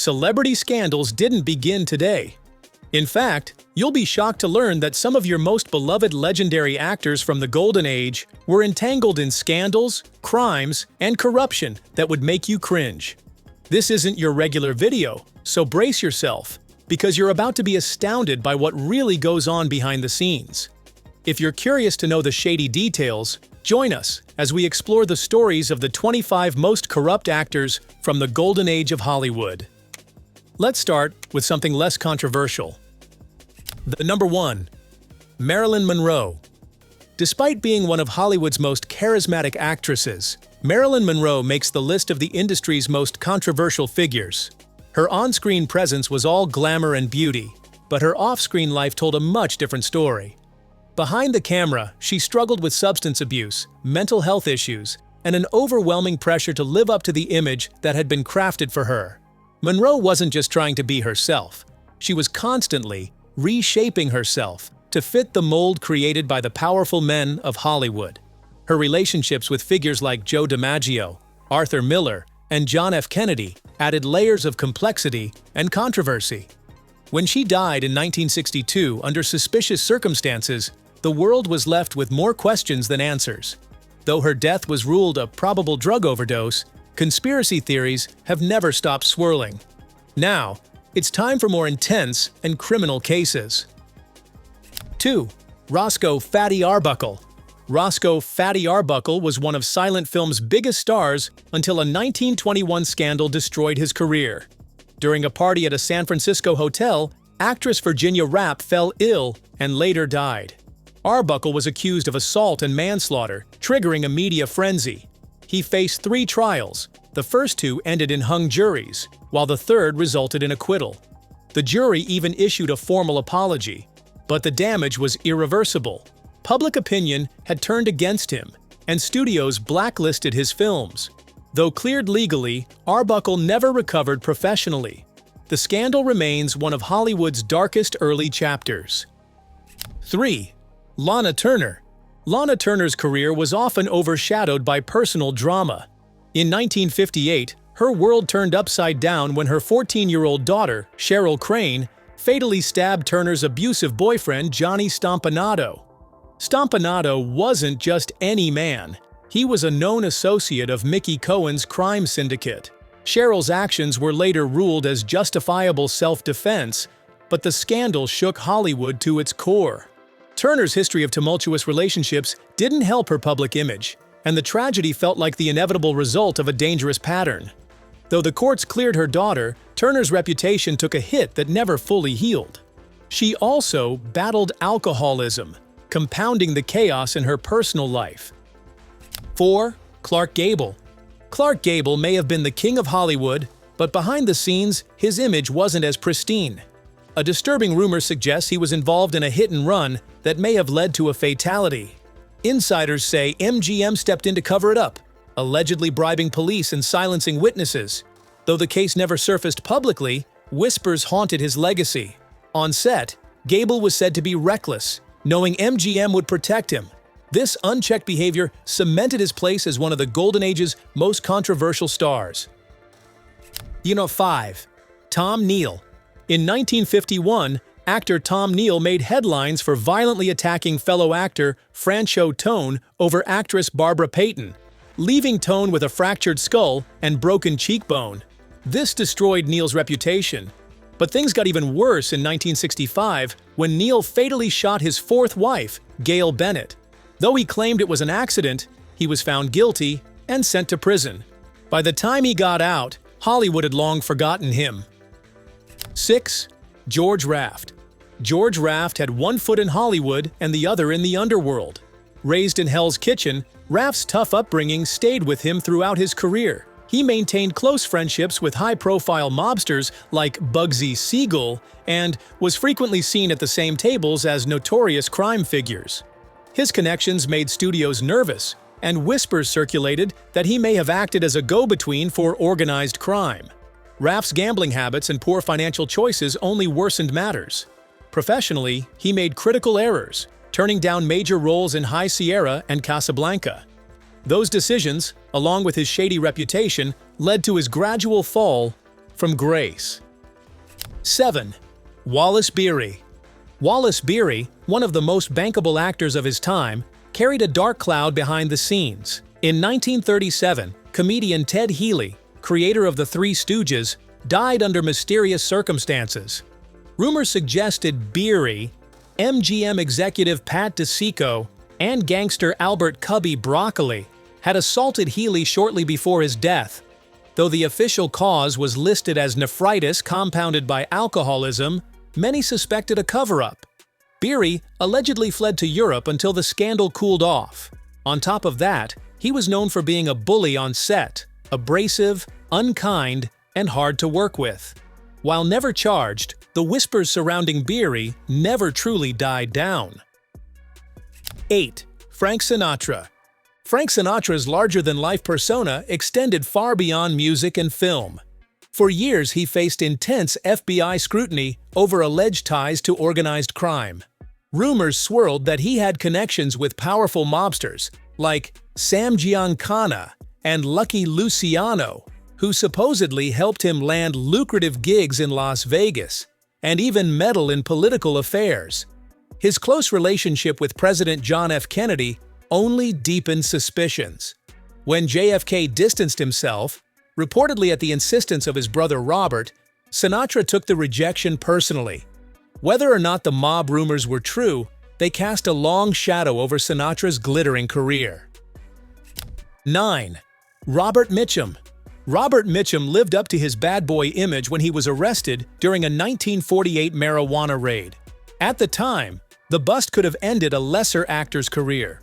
celebrity scandals didn't begin today. In fact, you'll be shocked to learn that some of your most beloved legendary actors from the Golden Age were entangled in scandals, crimes, and corruption that would make you cringe. This isn't your regular video, so brace yourself, because you're about to be astounded by what really goes on behind the scenes. If you're curious to know the shady details, join us as we explore the stories of the 25 most corrupt actors from the Golden Age of Hollywood. Let's start with something less controversial. The number 1. Marilyn Monroe. Despite being one of Hollywood's most charismatic actresses, Marilyn Monroe makes the list of the industry's most controversial figures. Her on-screen presence was all glamour and beauty, but her off-screen life told a much different story. Behind the camera, she struggled with substance abuse, mental health issues, and an overwhelming pressure to live up to the image that had been crafted for her. Monroe wasn't just trying to be herself. She was constantly reshaping herself to fit the mold created by the powerful men of Hollywood. Her relationships with figures like Joe DiMaggio, Arthur Miller, and John F. Kennedy added layers of complexity and controversy. When she died in 1962 under suspicious circumstances, the world was left with more questions than answers. Though her death was ruled a probable drug overdose, conspiracy theories have never stopped swirling. Now, it's time for more intense and criminal cases. 2. Roscoe "Fatty" Arbuckle. Roscoe "Fatty" Arbuckle was one of silent film's biggest stars until a 1921 scandal destroyed his career. During a party at a San Francisco hotel, actress Virginia Rappe fell ill and later died. Arbuckle was accused of assault and manslaughter, triggering a media frenzy. He faced 3 trials. The first 2 ended in hung juries, while the third resulted in acquittal. The jury even issued a formal apology, but the damage was irreversible. Public opinion had turned against him, and studios blacklisted his films. Though cleared legally, Arbuckle never recovered professionally. The scandal remains one of Hollywood's darkest early chapters. 3. Lana Turner. Lana Turner's career was often overshadowed by personal drama. In 1958, her world turned upside down when her 14-year-old daughter, Cheryl Crane, fatally stabbed Turner's abusive boyfriend, Johnny Stompanato. Stompanato wasn't just any man. He was a known associate of Mickey Cohen's crime syndicate. Cheryl's actions were later ruled as justifiable self-defense, but the scandal shook Hollywood to its core. Turner's history of tumultuous relationships didn't help her public image, and the tragedy felt like the inevitable result of a dangerous pattern. Though the courts cleared her daughter, Turner's reputation took a hit that never fully healed. She also battled alcoholism, compounding the chaos in her personal life. 4. Clark Gable. Clark Gable may have been the king of Hollywood, but behind the scenes, his image wasn't as pristine. A disturbing rumor suggests he was involved in a hit-and-run that may have led to a fatality. Insiders say MGM stepped in to cover it up, allegedly bribing police and silencing witnesses. Though the case never surfaced publicly, whispers haunted his legacy. On set, Gable was said to be reckless, knowing MGM would protect him. This unchecked behavior cemented his place as one of the Golden Age's most controversial stars. 5. Tom Neal. In 1951, actor Tom Neal made headlines for violently attacking fellow actor Franchot Tone over actress Barbara Payton, leaving Tone with a fractured skull and broken cheekbone. This destroyed Neal's reputation. But things got even worse in 1965 when Neal fatally shot his 4th wife, Gail Bennett. Though he claimed it was an accident, he was found guilty and sent to prison. By the time he got out, Hollywood had long forgotten him. 6. George Raft. George Raft had one foot in Hollywood and the other in the underworld. Raised in Hell's Kitchen, Raft's tough upbringing stayed with him throughout his career. He maintained close friendships with high-profile mobsters like Bugsy Siegel and was frequently seen at the same tables as notorious crime figures. His connections made studios nervous, and whispers circulated that he may have acted as a go-between for organized crime. Raft's gambling habits and poor financial choices only worsened matters. Professionally, he made critical errors, turning down major roles in High Sierra and Casablanca. Those decisions, along with his shady reputation, led to his gradual fall from grace. 7. Wallace Beery. Wallace Beery, one of the most bankable actors of his time, carried a dark cloud behind the scenes. In 1937, comedian Ted Healy, creator of The Three Stooges, died under mysterious circumstances. Rumors suggested Beery, MGM executive Pat DeSico, and gangster Albert Cubby Broccoli had assaulted Healy shortly before his death. Though the official cause was listed as nephritis compounded by alcoholism, many suspected a cover-up. Beery allegedly fled to Europe until the scandal cooled off. On top of that, he was known for being a bully on set, abrasive, unkind, and hard to work with. While never charged, the whispers surrounding Beery never truly died down. 8. Frank Sinatra. Frank Sinatra's larger-than-life persona extended far beyond music and film. For years, he faced intense FBI scrutiny over alleged ties to organized crime. Rumors swirled that he had connections with powerful mobsters like Sam Giancana and Lucky Luciano, who supposedly helped him land lucrative gigs in Las Vegas and even meddle in political affairs. His close relationship with President John F. Kennedy only deepened suspicions. When JFK distanced himself, reportedly at the insistence of his brother Robert, Sinatra took the rejection personally. Whether or not the mob rumors were true, they cast a long shadow over Sinatra's glittering career. 9. Robert Mitchum. Robert Mitchum lived up to his bad boy image when he was arrested during a 1948 marijuana raid. At the time, the bust could have ended a lesser actor's career.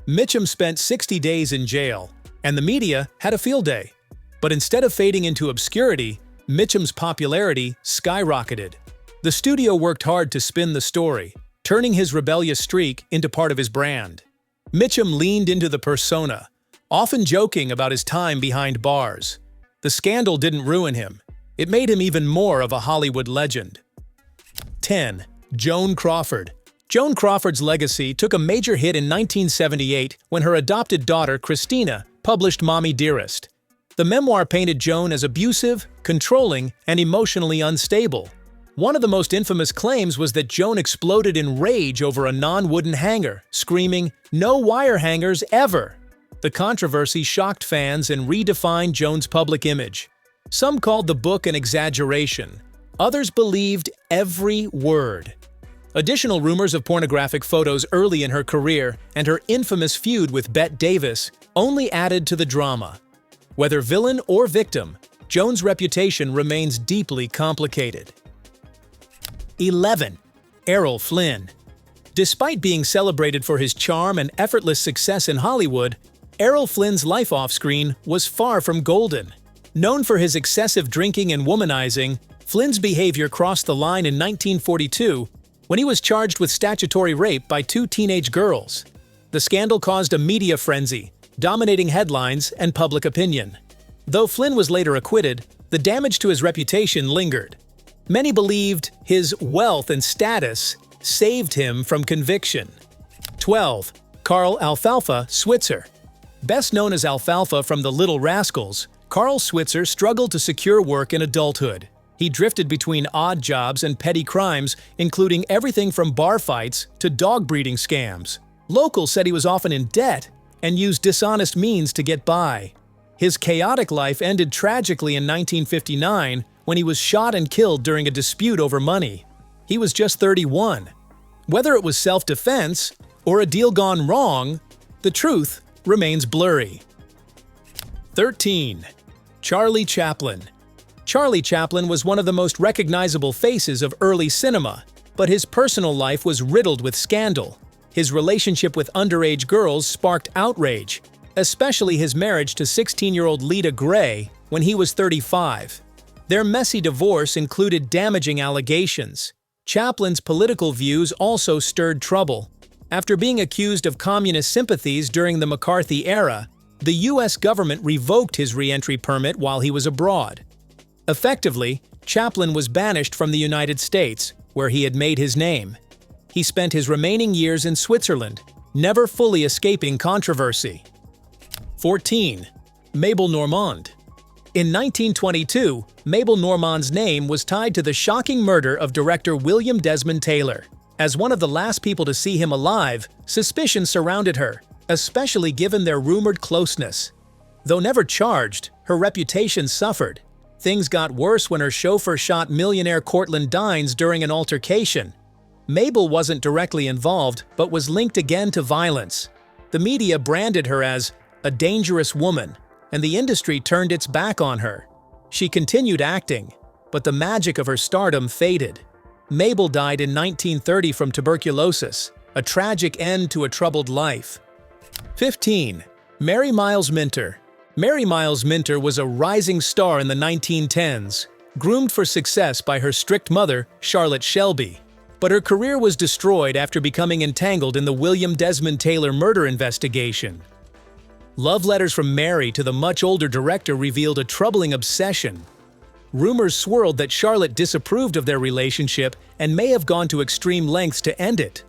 Mitchum spent 60 days in jail, and the media had a field day. But instead of fading into obscurity, Mitchum's popularity skyrocketed. The studio worked hard to spin the story, turning his rebellious streak into part of his brand. Mitchum leaned into the persona, often joking about his time behind bars. The scandal didn't ruin him. It made him even more of a Hollywood legend. 10. Joan Crawford. Joan Crawford's legacy took a major hit in 1978 when her adopted daughter, Christina, published Mommy Dearest. The memoir painted Joan as abusive, controlling, and emotionally unstable. One of the most infamous claims was that Joan exploded in rage over a non-wooden hanger, screaming, "No wire hangers ever!" The controversy shocked fans and redefined Joan's public image. Some called the book an exaggeration. Others believed every word. Additional rumors of pornographic photos early in her career and her infamous feud with Bette Davis only added to the drama. Whether villain or victim, Joan's reputation remains deeply complicated. 11. Errol Flynn. Despite being celebrated for his charm and effortless success in Hollywood, Errol Flynn's life off-screen was far from golden. Known for his excessive drinking and womanizing, Flynn's behavior crossed the line in 1942 when he was charged with statutory rape by 2 teenage girls. The scandal caused a media frenzy, dominating headlines and public opinion. Though Flynn was later acquitted, the damage to his reputation lingered. Many believed his wealth and status saved him from conviction. 12. Carl Alfalfa Switzer. Best known as Alfalfa from The Little Rascals, Carl Switzer struggled to secure work in adulthood. He drifted between odd jobs and petty crimes, including everything from bar fights to dog breeding scams. Locals said he was often in debt and used dishonest means to get by. His chaotic life ended tragically in 1959 when he was shot and killed during a dispute over money. He was just 31. Whether it was self-defense or a deal gone wrong, the truth remains blurry. 13. Charlie Chaplin. Charlie Chaplin was one of the most recognizable faces of early cinema, but his personal life was riddled with scandal. His relationship with underage girls sparked outrage, especially his marriage to 16-year-old Lita Gray when he was 35. Their messy divorce included damaging allegations. Chaplin's political views also stirred trouble. After being accused of communist sympathies during the McCarthy era, the U.S. government revoked his re-entry permit while he was abroad. Effectively, Chaplin was banished from the United States, where he had made his name. He spent his remaining years in Switzerland, never fully escaping controversy. 14. Mabel Normand. In 1922, Mabel Normand's name was tied to the shocking murder of director William Desmond Taylor. As one of the last people to see him alive, suspicion surrounded her, especially given their rumored closeness. Though never charged, her reputation suffered. Things got worse when her chauffeur shot millionaire Cortland Dines during an altercation. Mabel wasn't directly involved, but was linked again to violence. The media branded her as a dangerous woman, and the industry turned its back on her. She continued acting, but the magic of her stardom faded. Mabel died in 1930 from tuberculosis, a tragic end to a troubled life. 15. Mary Miles Minter. Mary Miles Minter was a rising star in the 1910s, groomed for success by her strict mother, Charlotte Shelby. But her career was destroyed after becoming entangled in the William Desmond Taylor murder investigation. Love letters from Mary to the much older director revealed a troubling obsession. Rumors swirled that Charlotte disapproved of their relationship and may have gone to extreme lengths to end it.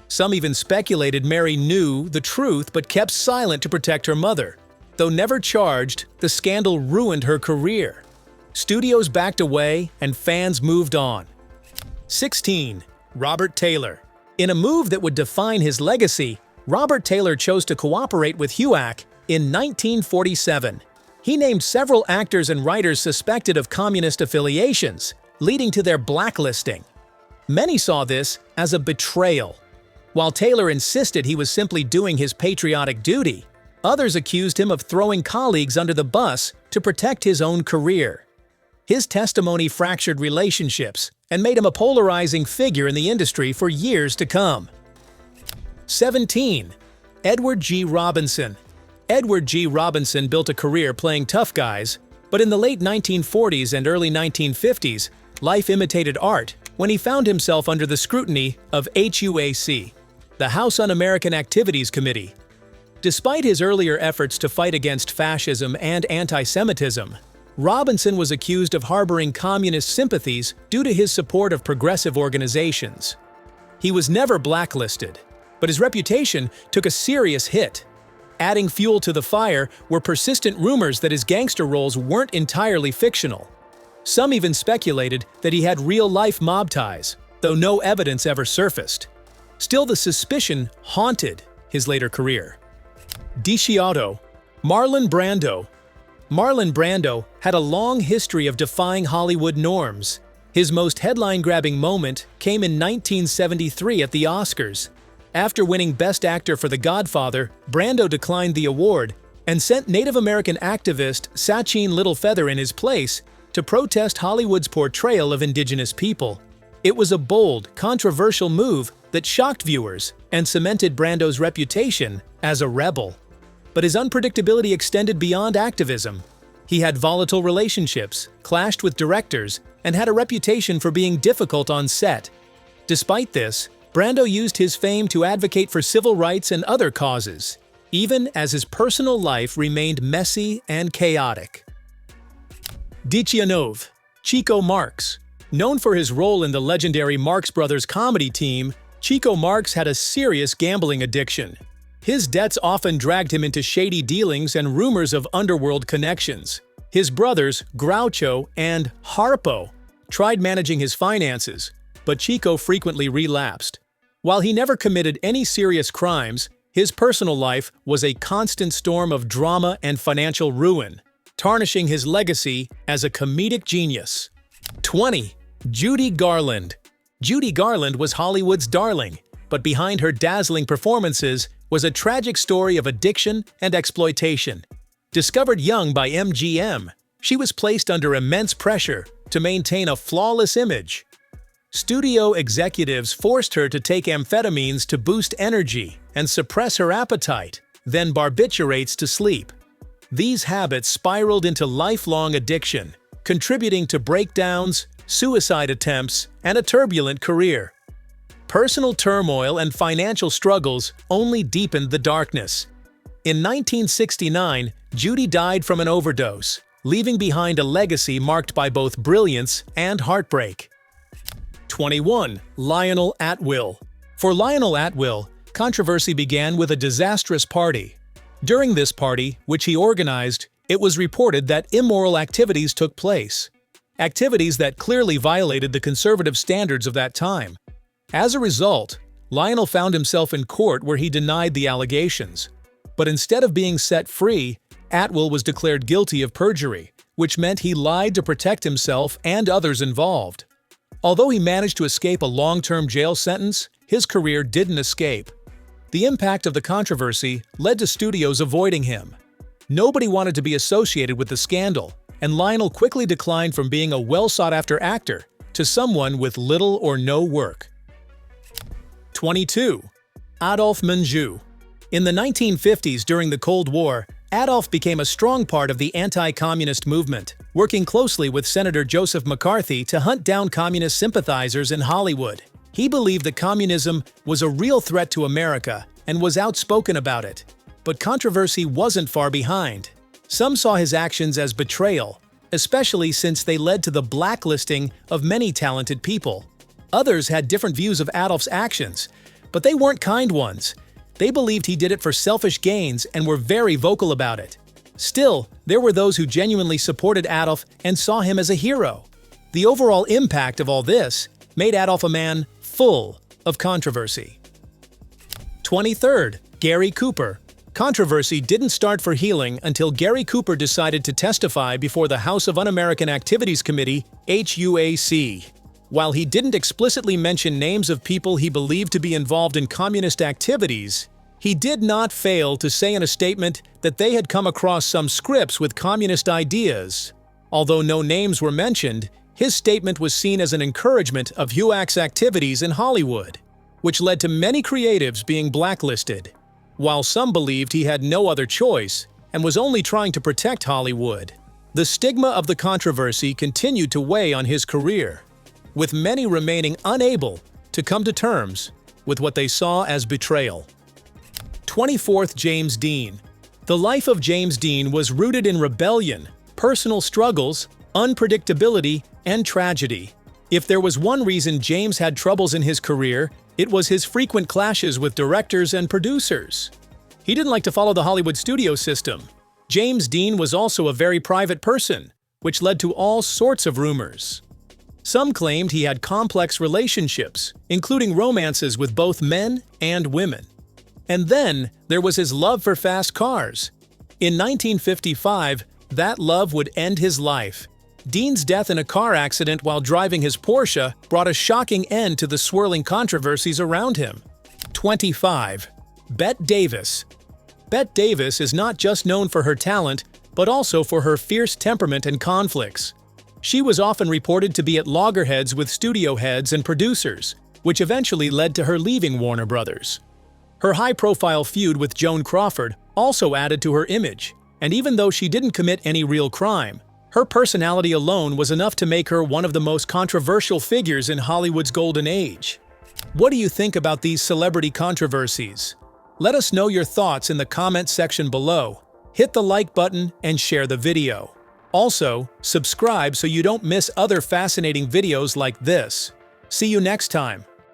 Some even speculated Mary knew the truth but kept silent to protect her mother. Though never charged, the scandal ruined her career. Studios backed away and fans moved on. 16. Robert Taylor. In a move that would define his legacy, Robert Taylor chose to cooperate with HUAC in 1947. He named several actors and writers suspected of communist affiliations, leading to their blacklisting. Many saw this as a betrayal. While Taylor insisted he was simply doing his patriotic duty, others accused him of throwing colleagues under the bus to protect his own career. His testimony fractured relationships and made him a polarizing figure in the industry for years to come. 17. Edward G. Robinson. Edward G. Robinson built a career playing tough guys, but in the late 1940s and early 1950s, life imitated art when he found himself under the scrutiny of HUAC, the House Un-American Activities Committee. Despite his earlier efforts to fight against fascism and anti-Semitism, Robinson was accused of harboring communist sympathies due to his support of progressive organizations. He was never blacklisted, but his reputation took a serious hit. Adding fuel to the fire were persistent rumors that his gangster roles weren't entirely fictional. Some even speculated that he had real-life mob ties, though no evidence ever surfaced. Still, the suspicion haunted his later career. DiCiotto. Marlon Brando. Marlon Brando had a long history of defying Hollywood norms. His most headline-grabbing moment came in 1973 at the Oscars. After winning Best Actor for The Godfather, Brando declined the award and sent Native American activist Sachin Littlefeather in his place to protest Hollywood's portrayal of indigenous people. It was a bold, controversial move that shocked viewers and cemented Brando's reputation as a rebel. But his unpredictability extended beyond activism. He had volatile relationships, clashed with directors, and had a reputation for being difficult on set. Despite this, Brando used his fame to advocate for civil rights and other causes, even as his personal life remained messy and chaotic. Dicyanov. Chico Marx. Known for his role in the legendary Marx Brothers comedy team, Chico Marx had a serious gambling addiction. His debts often dragged him into shady dealings and rumors of underworld connections. His brothers, Groucho and Harpo, tried managing his finances, but Chico frequently relapsed. While he never committed any serious crimes, his personal life was a constant storm of drama and financial ruin, tarnishing his legacy as a comedic genius. 20. Judy Garland. Judy Garland was Hollywood's darling, but behind her dazzling performances was a tragic story of addiction and exploitation. Discovered young by MGM, she was placed under immense pressure to maintain a flawless image. Studio executives forced her to take amphetamines to boost energy and suppress her appetite, then barbiturates to sleep. These habits spiraled into lifelong addiction, contributing to breakdowns, suicide attempts, and a turbulent career. Personal turmoil and financial struggles only deepened the darkness. In 1969, Judy died from an overdose, leaving behind a legacy marked by both brilliance and heartbreak. 21. Lionel Atwill. For Lionel Atwill, controversy began with a disastrous party. During this party, which he organized, It was reported that immoral activities took place, activities that clearly violated the conservative standards of that time. As a result, Lionel found himself in court where he denied the allegations. But instead of being set free, Atwill was declared guilty of perjury, which meant he lied to protect himself and others involved. Although he managed to escape a long-term jail sentence, his career didn't escape. The impact of the controversy led to studios avoiding him. Nobody wanted to be associated with the scandal, and Lionel quickly declined from being a well-sought-after actor to someone with little or no work. 22. Adolphe Menjou. In the 1950s, during the Cold War, Adolphe became a strong part of the anti-communist movement, working closely with Senator Joseph McCarthy to hunt down communist sympathizers in Hollywood. He believed that communism was a real threat to America and was outspoken about it. But controversy wasn't far behind. Some saw his actions as betrayal, especially since they led to the blacklisting of many talented people. Others had different views of Adolphe's actions, but they weren't kind ones. They believed he did it for selfish gains and were very vocal about it. Still, there were those who genuinely supported Adolphe and saw him as a hero. The overall impact of all this made Adolphe a man full of controversy. 23rd. Gary Cooper. Controversy didn't start for healing until Gary Cooper decided to testify before the House of Un-American Activities Committee, HUAC. While he didn't explicitly mention names of people he believed to be involved in communist activities, he did not fail to say in a statement that they had come across some scripts with communist ideas. Although no names were mentioned, his statement was seen as an encouragement of HUAC's activities in Hollywood, which led to many creatives being blacklisted, while some believed he had no other choice and was only trying to protect Hollywood. The stigma of the controversy continued to weigh on his career, with many remaining unable to come to terms with what they saw as betrayal. 24th. James Dean. The life of James Dean was rooted in rebellion, personal struggles, unpredictability, and tragedy. If there was one reason James had troubles in his career, it was his frequent clashes with directors and producers. He didn't like to follow the Hollywood studio system. James Dean was also a very private person, which led to all sorts of rumors. Some claimed he had complex relationships, including romances with both men and women. And then there was his love for fast cars. In 1955, that love would end his life. Dean's death in a car accident while driving his Porsche brought a shocking end to the swirling controversies around him. 25. Bette Davis. Bette Davis is not just known for her talent, but also for her fierce temperament and conflicts. She was often reported to be at loggerheads with studio heads and producers, which eventually led to her leaving Warner Brothers. Her high-profile feud with Joan Crawford also added to her image, and even though she didn't commit any real crime, her personality alone was enough to make her one of the most controversial figures in Hollywood's golden age. What do you think about these celebrity controversies? Let us know your thoughts in the comment section below. Hit the like button and share the video. Also, subscribe so you don't miss other fascinating videos like this. See you next time.